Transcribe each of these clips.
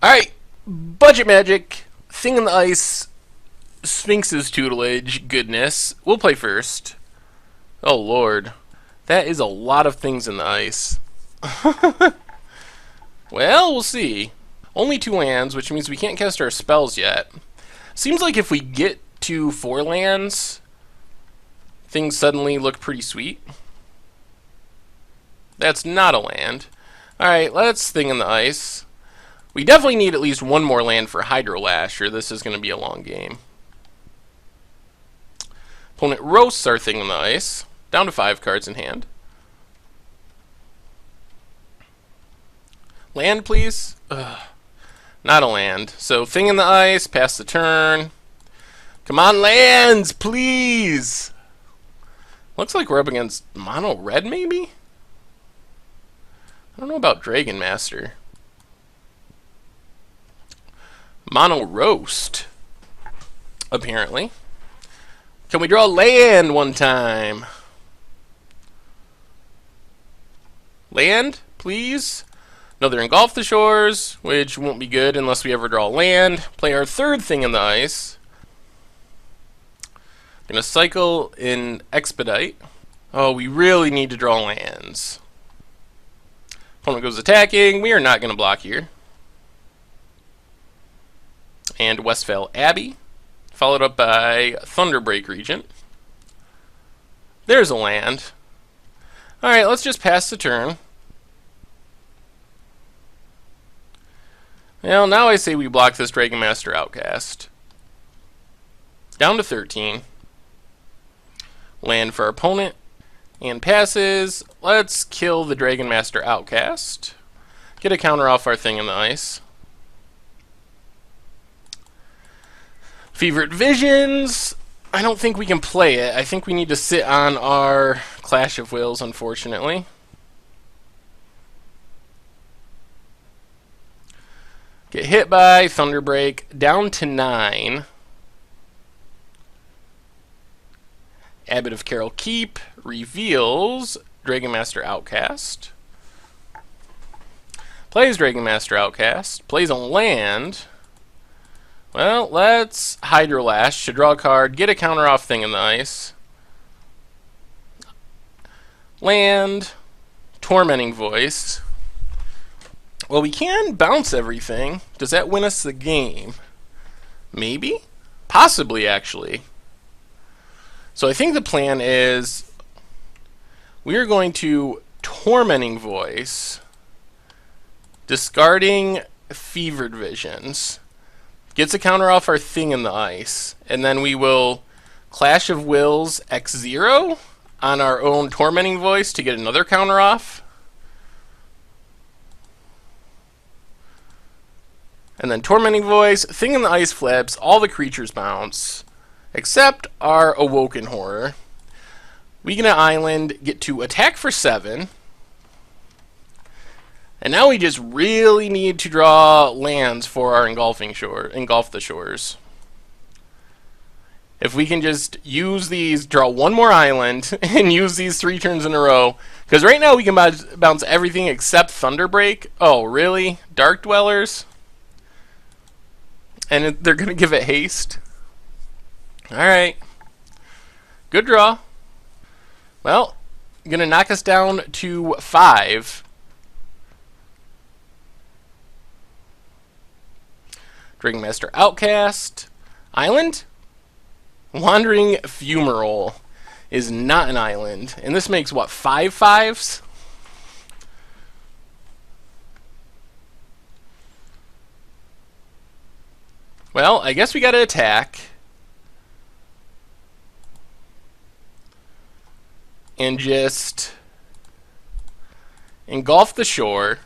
Alright, budget magic, thing in the ice, Sphinx's tutelage, goodness. We'll play first. Oh lord. That is a lot of things in the ice. Well, we'll see. Only 2 lands, which means we can't cast our spells yet. Seems like if we get to 4 lands, things suddenly look pretty sweet. That's not a land. Alright, let's thing in the ice. We definitely need at least 1 more land for Hydrolash, or this is going to be a long game. Opponent roasts our thing in the ice. Down to 5 cards in hand. Land, please? Ugh. Not a land. So, thing in the ice, pass the turn. Come on, lands, please! Looks like we're up against mono red, maybe? I don't know about Dragon Master. Mono roast, apparently. Can we draw land one time? Land, please? No, they're engulf the shores, which won't be good unless we ever draw land. Play our 3rd thing in the ice. Gonna cycle in expedite. Oh, we really need to draw lands. Opponent goes attacking. We are not gonna block here. And Westphal Abbey, followed up by Thunderbreak Regent. There's a land. Alright, let's just pass the turn. Well, now I say we block this Dragon Master Outcast. Down to 13. Land for our opponent. And passes. Let's kill the Dragon Master Outcast. Get a counter off our thing in the ice. Fevered Visions. I don't think we can play it. I think we need to sit on our Clash of Wills, unfortunately. Get hit by Thunderbreak. Down to 9. Abbot of Carol Keep reveals Dragon Master Outcast. Plays Dragon Master Outcast. Plays a land. Well, let's Hydrolash to draw a card, get a counter off thing in the ice. Land. Tormenting Voice. Well, we can bounce everything. Does that win us the game? Maybe? Possibly, actually. So I think the plan is we are going to Tormenting Voice, discarding Fevered Visions. Gets a counter off our thing in the ice, and then we will Clash of Wills X0 on our own Tormenting Voice to get another counter off. And then Tormenting Voice, thing in the ice flips, all the creatures bounce, except our Awoken Horror. We get an island, get to attack for 7. And now we just really need to draw lands for our engulf the shores. If we can just use these, draw 1 more island, and use these 3 turns in a row. Because right now we can bounce everything except Thunderbreak. Oh, really? Dark Dwellers? And they're going to give it haste? Alright. Good draw. Well, going to knock us down to 5. Dragon Master Outcast. Island? Wandering Fumarole is not an island. And this makes, what, 5 5s? Well, I guess we gotta attack. And just engulf the shore.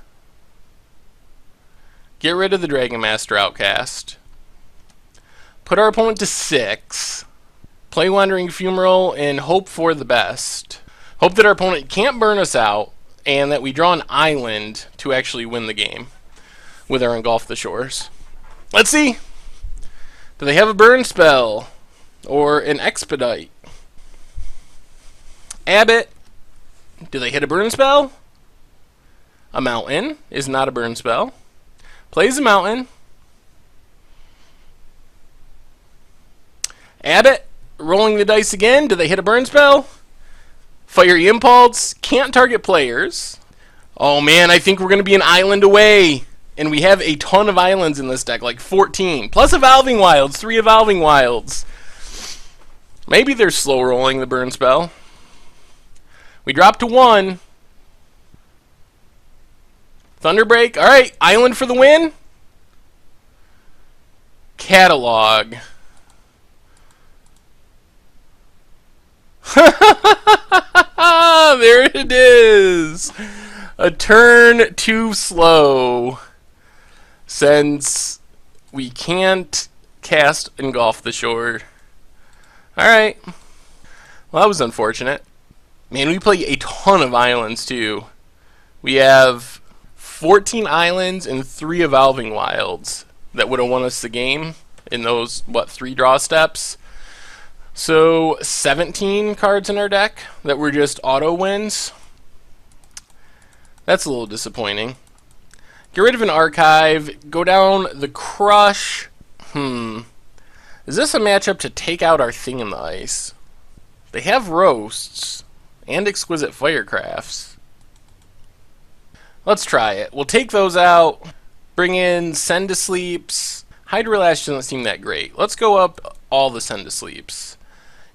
Get rid of the Dragon Master Outcast. Put our opponent to 6. Play Wandering Fumarole and hope for the best. Hope that our opponent can't burn us out and that we draw an island to actually win the game with our Engulf the Shores. Let's see. Do they have a burn spell or an expedite? Abbot. Do they hit a burn spell? A mountain is not a burn spell. Plays a mountain. Abbott, rolling the dice again. Do they hit a burn spell? Fiery Impulse. Can't target players. Oh man, I think we're going to be an island away. And we have a ton of islands in this deck, like 14. Plus Evolving Wilds, 3 Evolving Wilds. Maybe they're slow rolling the burn spell. We drop to 1. Thunderbreak. Alright, island for the win. Catalog. There it is. A turn too slow. Since we can't cast Engulf the Shore. Alright. Well, that was unfortunate. Man, we play a ton of islands, too. We have 14 islands and 3 Evolving Wilds that would have won us the game in those, 3 draw steps. So, 17 cards in our deck that were just auto wins. That's a little disappointing. Get rid of an archive. Go down the Crush. Is this a matchup to take out our Thing in the Ice? They have Roasts and Exquisite Firecrafts. Let's try it. We'll take those out. Bring in Send to Sleeps. Hydrolash doesn't seem that great. Let's go up all the Send to Sleeps.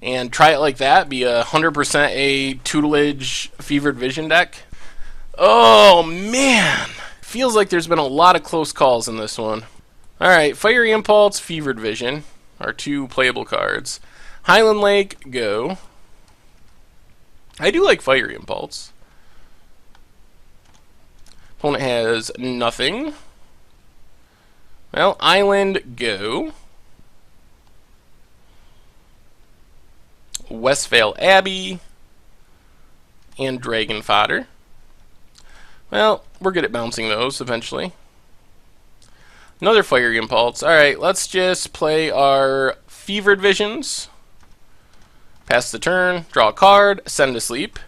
And try it like that. Be 100% a Tutelage Fevered Vision deck. Oh, man. Feels like there's been a lot of close calls in this one. Alright, Fiery Impulse, Fevered Vision. Our 2 playable cards. Highland Lake, go. I do like Fiery Impulse. Opponent has nothing. Well, Island, go. Westvale Abbey. And Dragon Fodder. Well, we're good at bouncing those eventually. Another Fiery Impulse. Alright, let's just play our Fevered Visions. Pass the turn, draw a card, Send to Sleep.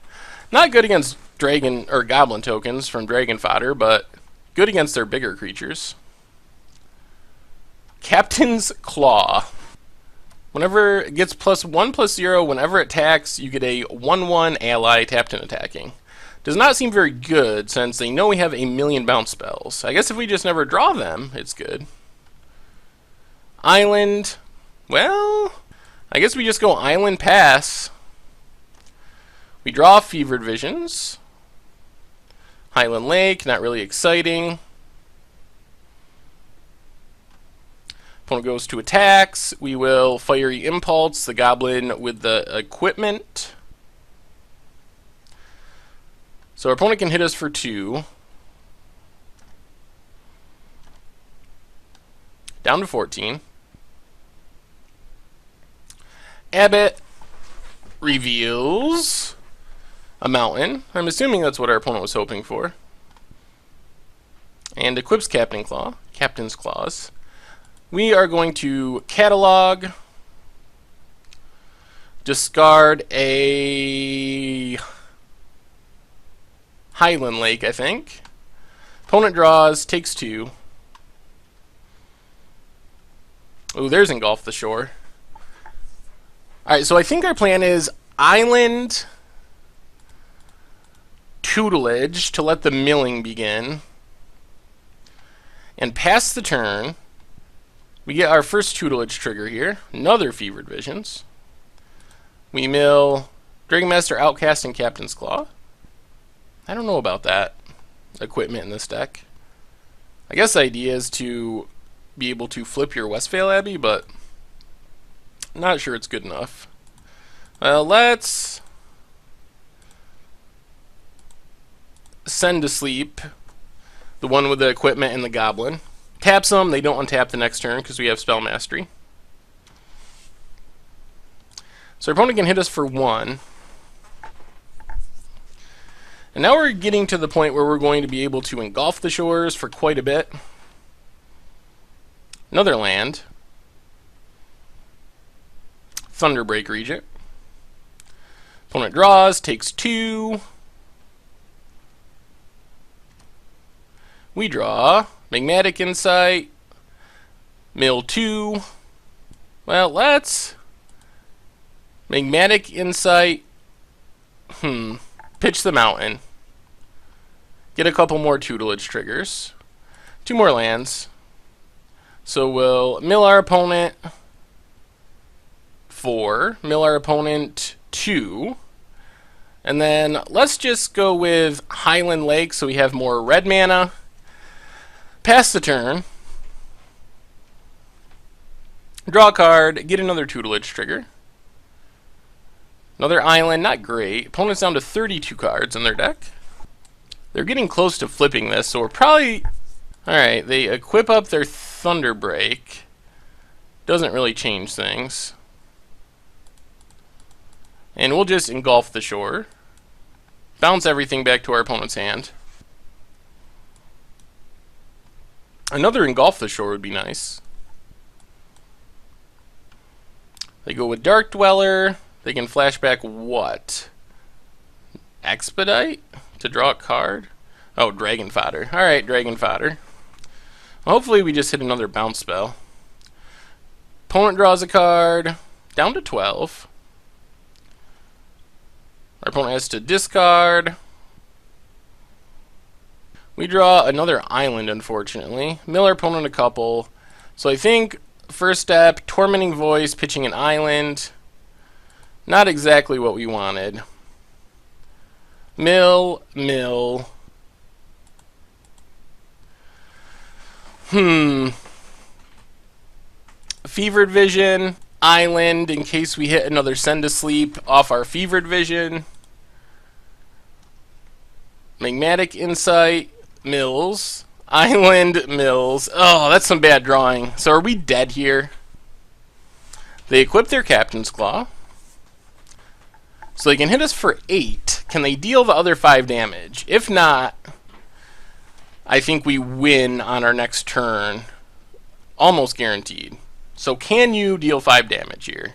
Not good against Dragon or Goblin tokens from Dragon Fodder, but good against their bigger creatures. Captain's Claw. Whenever it gets +1/+0, whenever it attacks, you get a 1/1 ally tapped and attacking. Does not seem very good, since they know we have a million bounce spells. I guess if we just never draw them, it's good. Island. Well, I guess we just go Island Pass. We draw Fevered Visions. Highland Lake, not really exciting. Opponent goes to attacks. We will Fiery Impulse the Goblin with the equipment. So our opponent can hit us for 2. Down to 14. Abbott reveals a mountain. I'm assuming that's what our opponent was hoping for. And equips Captain's Claws. We are going to catalog, discard a Highland Lake, I think. Opponent draws, takes 2. Ooh, there's Engulf the Shore. Alright, so I think our plan is Island, Tutelage to let the milling begin, and pass the turn. We get our first Tutelage trigger here. Another Fevered Visions. We mill Dragon Master, Outcast, and Captain's Claw. I don't know about that equipment in this deck. I guess the idea is to be able to flip your Westvale Abbey, but not sure it's good enough. Well, let's Send to Sleep the one with the equipment and the Goblin. Taps them, they don't untap the next turn because we have Spell Mastery. So our opponent can hit us for 1. And now we're getting to the point where we're going to be able to Engulf the Shores for quite a bit. Another land. Thunderbreak Regent. Opponent draws, takes 2. We draw Magmatic Insight, mill 2. Well, let's Magmatic Insight, pitch the mountain. Get a couple more tutelage triggers. 2 more lands. So we'll mill our opponent 4, mill our opponent 2. And then let's just go with Highland Lake so we have more red mana. Pass the turn. Draw a card, get another tutelage trigger. Another island, not great. Opponent's down to 32 cards in their deck. They're getting close to flipping this, so we're probably... Alright, they equip up their Thunderbreak. Doesn't really change things. And we'll just engulf the shore. Bounce everything back to our opponent's hand. Another engulf the shore would be nice. They go with Dark Dweller. They can flashback what? Expedite? To draw a card? Oh, Dragon Fodder. Alright, Dragon Fodder. Well, hopefully we just hit another bounce spell. Opponent draws a card. Down to 12. Our opponent has to discard. We draw another island, unfortunately. Mill our opponent a couple. So I think first step, Tormenting Voice, pitching an island. Not exactly what we wanted. Mill. Fevered Vision, island in case we hit another Send to Sleep off our Fevered Vision. Magmatic Insight, mills. Island, mills. Oh, that's some bad drawing. So are we dead here? They equip their Captain's Claw. So they can hit us for 8. Can they deal the other 5 damage? If not, I think we win on our next turn. Almost guaranteed. So can you deal 5 damage here?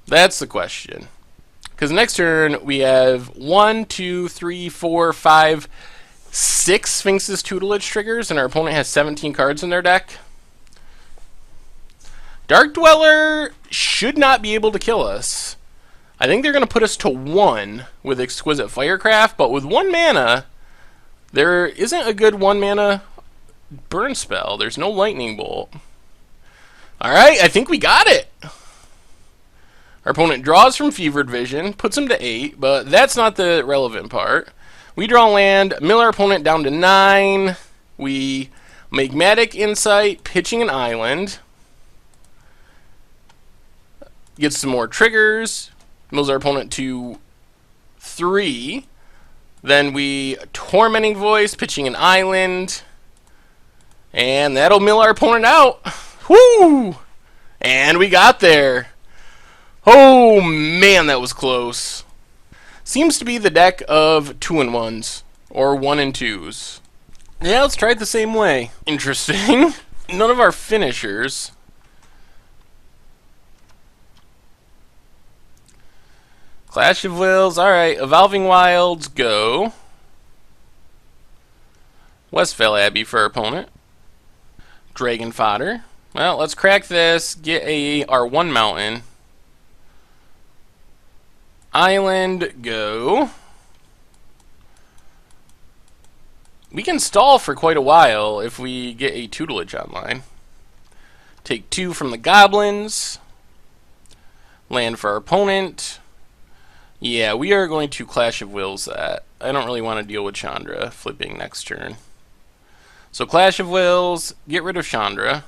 That's the question. Because next turn we have 1, 2, 3, 4, 5, 6 Sphinx's Tutelage triggers, and our opponent has 17 cards in their deck. Dark Dweller should not be able to kill us. I think they're going to put us to 1 with Exquisite Firecraft, but with 1 mana, there isn't a good 1 mana burn spell. There's no Lightning Bolt. Alright, I think we got it. Our opponent draws from Fevered Vision, puts him to 8, but that's not the relevant part. We draw land, mill our opponent down to 9. We Magmatic Insight, pitching an island. Gets some more triggers. Mills our opponent to 3. Then we Tormenting Voice, pitching an island. And that'll mill our opponent out. Whoo! And we got there. Oh man, that was close. Seems to be the deck of 2-1s. Or 1-2s. Yeah, let's try it the same way. Interesting. None of our finishers. Clash of Wills. Alright, Evolving Wilds, go. Westvale Abbey for our opponent. Dragon Fodder. Well, let's crack this. Get our 1 mountain. Island, go. We can stall for quite a while if we get a tutelage online. Take 2 from the goblins. Land for our opponent. Yeah, we are going to Clash of Wills that. I don't really want to deal with Chandra flipping next turn. So Clash of Wills, get rid of Chandra.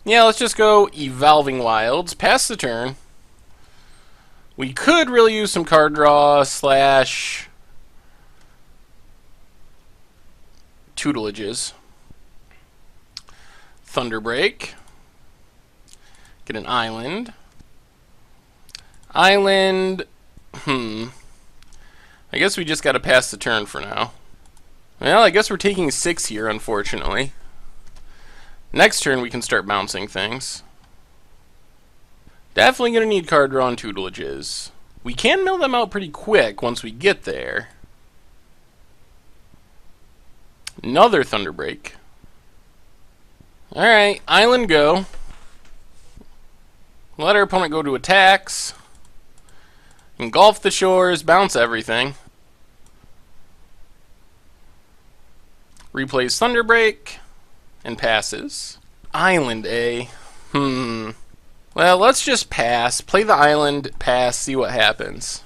Yeah, let's just go Evolving Wilds. Pass the turn. We could really use some card draw / tutelages. Thunderbreak. Get an island. Island. I guess we just got to pass the turn for now. Well, I guess we're taking 6 here, unfortunately. Next turn we can start bouncing things. Definitely going to need card draw and tutelages. We can mill them out pretty quick once we get there. Another Thunderbreak. Alright, island go. Let our opponent go to attacks. Engulf the shores, bounce everything. Replays Thunderbreak. And passes. Island, eh? Well, let's just pass. Play the island, pass, see what happens.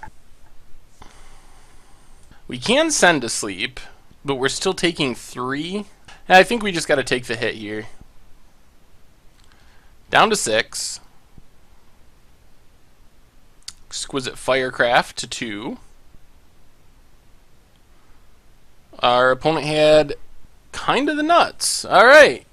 We can send to sleep, but we're still taking 3. I think we just got to take the hit here. Down to 6. Exquisite Firecraft to 2. Our opponent had kind of the nuts. Alright.